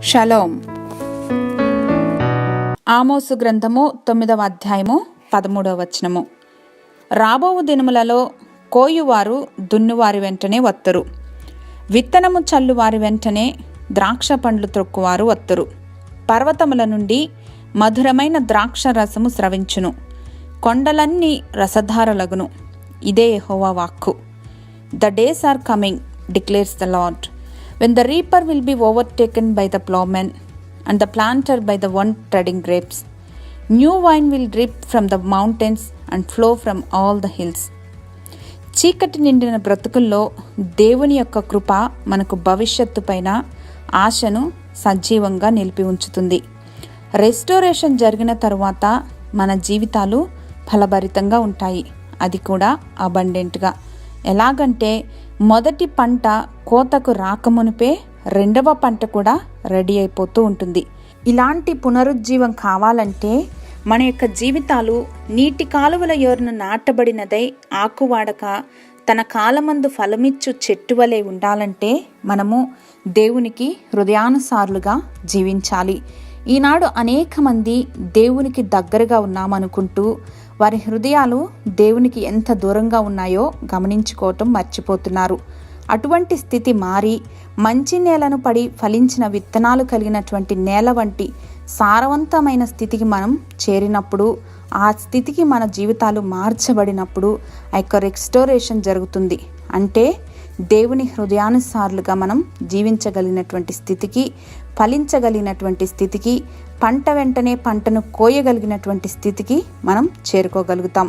Shalom. ఆమోసు గ్రంథము 9వ అధ్యాయము 13వ వచనము. రాబోవు దినములలో కోయువారు దున్నువారి వెంటనే వత్తరు, విత్తనము చల్లువారి వెంటనే ద్రాక్ష పండ్లు త్రొక్కువారు వత్తరు. పర్వతముల నుండి మధురమైన ద్రాక్ష రసము స్రవించును, కొండలన్నీ రసధారలగును. ఇదే యెహోవా వాక్కు. The days are coming, declares the Lord, when the reaper will be overtaken by the plowman, and the planter by the one treading grapes. New wine will drip from the mountains and flow from all the hills. చీకటి నిండిన బ్రతుకుల్లో దేవుని యొక్క కృప మనకు భవిష్యత్తు పైన ఆశను సజీవంగా నిలిపి ఉంచుతుంది. రెస్టోరేషన్ జరిగిన తరువాత మన జీవితాలు ఫలభరితంగా ఉంటాయి, అది కూడా అబండెంట్గా. ఎలాగంటే మొదటి పంట కోతకు రాకమునిపే రెండవ పంట కూడా రెడీ అయిపోతూ ఉంటుంది. ఇలాంటి పునరుజ్జీవం కావాలంటే మన యొక్క జీవితాలు నీటి కాలువల యోరున నాటబడినదై ఆకువాడక తన కాలమందు ఫలమిచ్చు చెట్టు వలె ఉండాలంటే మనము దేవునికి హృదయానుసారులుగా జీవించాలి. ఈనాడు అనేక మంది దేవునికి దగ్గరగా ఉన్నామనుకుంటూ వారి హృదయాలు దేవునికి ఎంత దూరంగా ఉన్నాయో గమనించుకోవటం మర్చిపోతున్నారు. అటువంటి స్థితి మారి మంచి నేలను పడి ఫలించిన విత్తనాలు కలిగినటువంటి నేల వంటి సారవంతమైన స్థితికి మనం చేరినప్పుడు, ఆ స్థితికి మన జీవితాలు మార్చబడినప్పుడు ఆ యొక్క రెస్టోరేషన్ జరుగుతుంది. అంటే దేవుని హృదయానుసారులుగా మనం జీవించగలిగినటువంటి స్థితికి, ఫలించగలిగినటువంటి స్థితికి, పంట వెంటనే పంటను కోయగలిగినటువంటి స్థితికి మనం చేరుకోగలుగుతాం.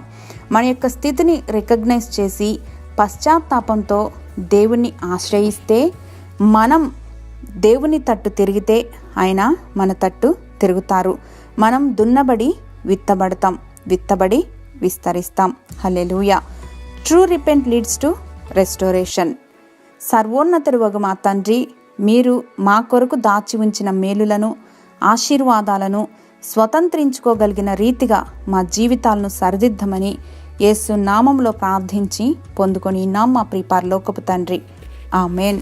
మన యొక్క స్థితిని రికగ్నైజ్ చేసి పశ్చాత్తాపంతో దేవుణ్ణి ఆశ్రయిస్తే, మనం దేవుని తట్టు తిరిగితే ఆయన మన తట్టు తిరుగుతారు. మనం దున్నబడి విత్తబడతాం, విత్తబడి విస్తరిస్తాం. Hallelujah. True repent leads to restoration. సర్వోన్నతుడు వగు మా తండ్రి, మీరు మా కొరకు దాచి ఉంచిన మేలులను, ఆశీర్వాదాలను స్వతంత్రించుకోగలిగిన రీతిగా మా జీవితాలను సరిదిద్దమని యేసు నామములో ప్రార్థించి పొందుకొని ఉన్నాం మా ప్రియ పరలోకపు తండ్రి. ఆమేన్.